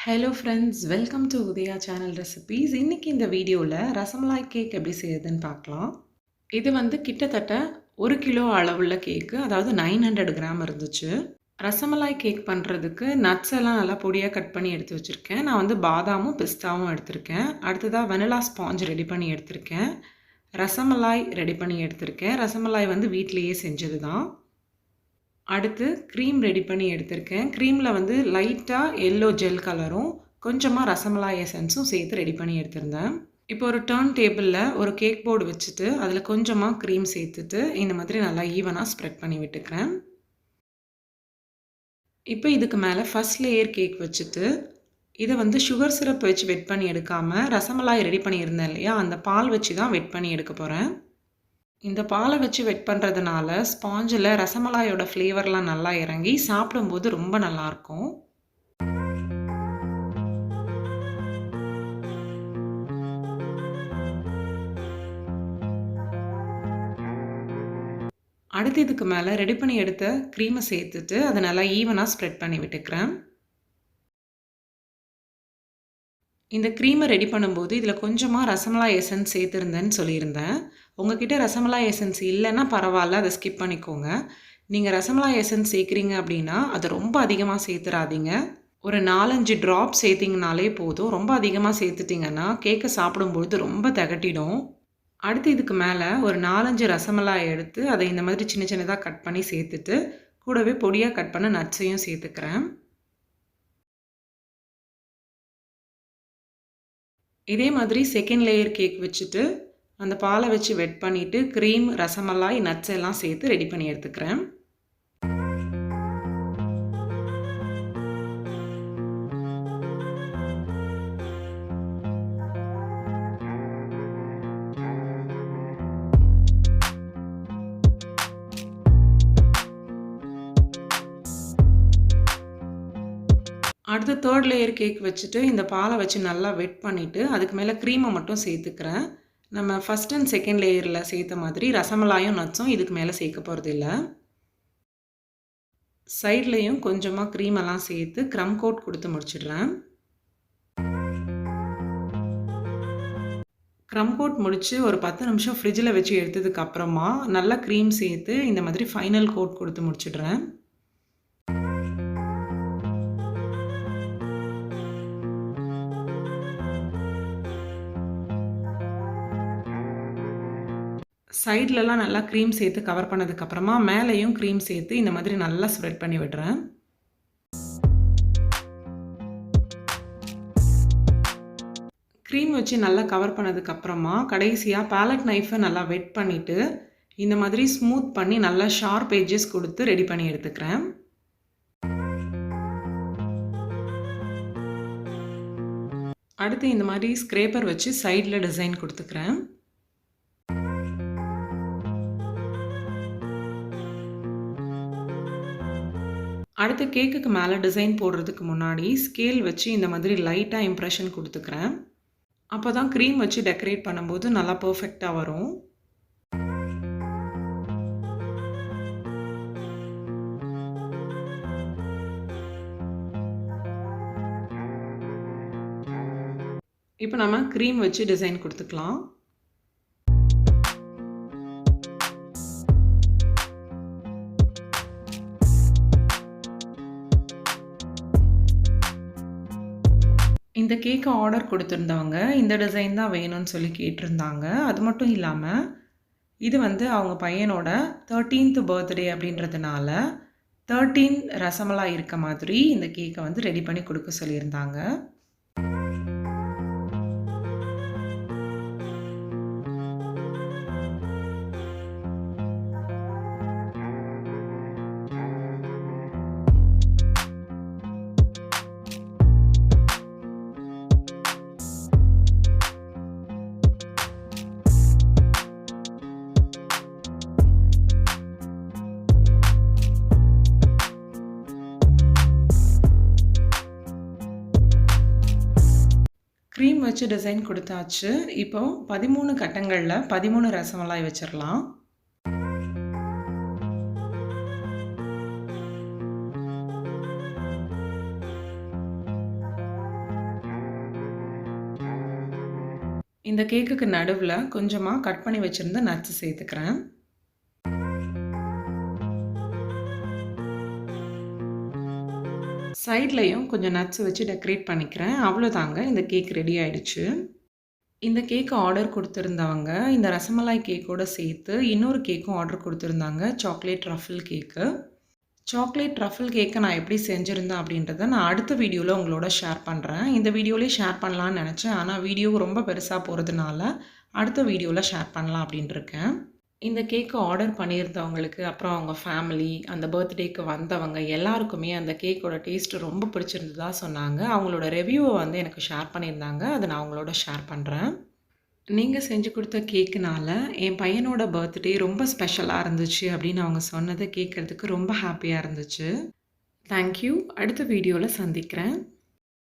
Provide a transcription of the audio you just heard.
Hello friends, welcome to Udaya channel recipes. இன்னைக்கு இந்த வீடியோவில் ரசமலாய் கேக் எப்படி செய்யுதுன்னு பார்க்கலாம். இது வந்து கிட்டத்தட்ட 1 கிலோ அளவுள்ள கேக்கு, அதாவது 900 கிராம் இருந்துச்சு. ரசமலாய் கேக் பண்ணுறதுக்கு நட்ஸ் எல்லாம் நல்லா பொடியாக கட் பண்ணி எடுத்து வச்சுருக்கேன். நான் வந்து பாதாமும் பிஸ்தாவும் எடுத்திருக்கேன். அடுத்ததாக வெனிலா ஸ்பாஞ்ச் ரெடி பண்ணி எடுத்திருக்கேன். ரசமலாய் ரெடி பண்ணி எடுத்திருக்கேன். ரசமலாய் வந்து வீட்டிலேயே செஞ்சது தான். அடுத்து க்ரீம் ரெடி பண்ணி எடுத்திருக்கேன். க்ரீமில் வந்து லைட்டாக எல்லோ ஜெல் கலரும் கொஞ்சமாக ரசமலாய் எசன்ஸும் சேர்த்து ரெடி பண்ணி எடுத்திருந்தேன். இப்போ ஒரு டர்ன் டேபிளில் ஒரு கேக் போர்டு வச்சுட்டு அதில் கொஞ்சமாக க்ரீம் சேர்த்துட்டு இந்த மாதிரி நல்லா ஈவனாக ஸ்ப்ரெட் பண்ணி விட்டுக்கிறேன். இப்போ இதுக்கு மேலே ஃபர்ஸ்ட் லேயர் கேக் வச்சுட்டு இதை வந்து சுகர் சிரப் வச்சு வெட் பண்ணி எடுக்காமல் ரசமலாய் ரெடி பண்ணியிருந்தேன் இல்லையா, அந்த பால் வச்சு தான் வெட் பண்ணி எடுக்க போகிறேன். இந்த பாலை வச்சு வெட் பண்ணுறதுனால ஸ்பாஞ்சில் ரசமலாயோட ஃப்ளேவர்லாம் நல்லா இறங்கி சாப்பிடும்போது ரொம்ப நல்லாயிருக்கும். அடுத்து இதுக்கு மேலே ரெடி பண்ணி எடுத்த க்ரீமை சேர்த்துட்டு அதை நல்லா ஈவனாக ஸ்ப்ரெட் பண்ணி விட்டுக்கிறேன். இந்த க்ரீமை ரெடி பண்ணும்போது இதில் கொஞ்சமாக ரசமலாய் எசன்ஸ் சேர்த்துருந்தேன்னு சொல்லியிருந்தேன். உங்ககிட்ட ரசமலாய் எசன்ஸ் இல்லைன்னா பரவாயில்ல, அதை ஸ்கிப் பண்ணிக்கோங்க. நீங்கள் ரசமலாய் எசன்ஸ் சேர்க்குறீங்க அப்படின்னா அதை ரொம்ப அதிகமாக சேர்த்துறாதீங்க. ஒரு 4-5 ட்ராப் சேர்த்திங்கனாலே போதும். ரொம்ப அதிகமாக சேர்த்துட்டிங்கன்னா கேக்கை சாப்பிடும்பொழுது ரொம்ப திகட்டிடும். அடுத்து இதுக்கு மேலே ஒரு 4-5 ரசமலாய் எடுத்து அதை இந்த மாதிரி சின்ன சின்னதாக கட் பண்ணி சேர்த்துட்டு கூடவே பொடியாக கட் பண்ண நட்ஸையும் சேர்த்துக்கிறேன். இதே மாதிரி செகண்ட் லேயர் கேக் வச்சுட்டு அந்த பாலை வச்சு வெட் பண்ணிவிட்டு க்ரீம், ரசமலாய், நட்ஸ் எல்லாம் சேர்த்து ரெடி பண்ணி எடுத்துக்கிறேன். அடுத்து தேர்ட் லேயர் கேக் வச்சுட்டு இந்த பாலை வச்சு நல்லா வெட் பண்ணிவிட்டு அதுக்கு மேலே க்ரீமை மட்டும் சேர்த்துக்கிறேன். நம்ம ஃபஸ்ட் அண்ட் செகண்ட் லேயரில் சேர்த்த மாதிரி ரசமலாயும் நட்ஸும் இதுக்கு மேலே சேர்க்க போகிறது இல்லை. சைட்லேயும் கொஞ்சமாக க்ரீமெல்லாம் சேர்த்து க்ரம் கோட் கொடுத்து முடிச்சிடுறேன். க்ரம் கோட் முடித்து ஒரு 10 நிமிஷம் ஃப்ரிட்ஜில் வச்சு எடுத்ததுக்கு அப்புறமா நல்லா க்ரீம் சேர்த்து இந்த மாதிரி ஃபைனல் கோட் கொடுத்து முடிச்சிடுறேன். சைட்லலாம் நல்லா க்ரீம் சேர்த்து கவர் பண்ணதுக்கப்புறமா மேலேயும் க்ரீம் சேர்த்து இந்த மாதிரி நல்லா ஸ்ப்ரெட் பண்ணி விடுறேன். க்ரீம் வச்சு நல்லா கவர் பண்ணதுக்கப்புறமா கடைசியாக பேலட் நைஃபை நல்லா வெட் பண்ணிவிட்டு இந்த மாதிரி ஸ்மூத் பண்ணி நல்லா ஷார்ப் எட்ஜஸ் கொடுத்து ரெடி பண்ணி எடுத்துக்கிறேன். அடுத்து இந்த மாதிரி ஸ்க்ரேப்பர் வச்சு சைடில் டிசைன் கொடுத்துக்கிறேன். அடுத்து கேக்குக்கு மேலே டிசைன் போடுறதுக்கு முன்னாடி ஸ்கேல் வச்சு இந்த மாதிரி லைட்டாக இம்ப்ரெஷன் கொடுத்துக்கிறேன். அப்போ தான் க்ரீம் வச்சு டெக்கரேட் பண்ணும்போது நல்லா பர்ஃபெக்டாக வரும். இப்போ நம்ம க்ரீம் வச்சு டிசைன் கொடுத்துக்கலாம். இந்த கேக்கை ஆர்டர் கொடுத்துருந்தவங்க இந்த டிசைன் தான் வேணும்னு சொல்லி கேட்டிருந்தாங்க. அது மட்டும் இல்லாமல் இது வந்து அவங்க பையனோட 13th பர்த்டே அப்படின்றதுனால 13 ரசமலாய் இருக்க மாதிரி இந்த கேக்கை வந்து ரெடி பண்ணி கொடுக்க சொல்லியிருந்தாங்க. க்ரீம் வச்சு டிசைன் கொடுத்தாச்சு. இப்போ 13 கட்டங்களில் 13 ரசமலாய் வச்சிடலாம். இந்த கேக்குக்கு நடுவுல கொஞ்சமா கட் பண்ணி வச்சிருந்த நட்ஸ் சேர்த்துக்கிறேன். சைட்லயும் கொஞ்சம் நட்ஸ் வச்சு டெக்கரேட் பண்ணிக்கிறேன். அவ்வளோதாங்க, இந்த கேக் ரெடி ஆயிடுச்சு. இந்த கேக் ஆர்டர் குடுத்திருந்தவங்க, இந்த ரசமலாய் கேக்கோட சேர்த்து இன்னொரு கேக்கும் ஆர்டர் குடுத்திருந்தாங்க. சாக்லேட் ட்ரஃபிள் கேக்கு. சாக்லேட் ட்ரஃபிள் கேக்க நான் எப்படி செஞ்சிருந்தேன் அப்படின்றத நான் அடுத்த வீடியோல உங்களோட ஷேர் பண்றேன். இந்த வீடியோலயே ஷேர் பண்ணலான்னு நெனச்சேன். ஆனா வீடியோ ரொம்ப பெருசா போறதுனால, அடுத்த வீடியோல ஷேர் பண்ணலாம் அப்படின்ட்டு இருக்கேன். இந்த கேக்க ஆர்டர் பண்ணியிருந்தவங்களுக்கு, அப்புறம் அவங்க ஃபேமிலி, அந்த பர்த்டேக்கு வந்தவங்க எல்லாருக்குமே அந்த கேக்கோட டேஸ்ட் ரொம்ப பிடிச்சிருந்ததா சொன்னாங்க. அவங்களோட ரிவ்யூவ வந்து எனக்கு ஷேர் பண்ணியிருந்தாங்க. அத நான் உங்களோட ஷேர் பண்றேன். நீங்க செஞ்சு குடுத்த கேக்குனால, என் பையனோட பர்த்டே ரொம்ப ஸ்பெஷலா இருந்துச்சு அப்படின்னு அவங்க சொன்னத கேட்கறதுக்கு ரொம்ப ஹேப்பியா இருந்துச்சு. Thank you. அடுத்த வீடியோல சந்திக்கிறேன்.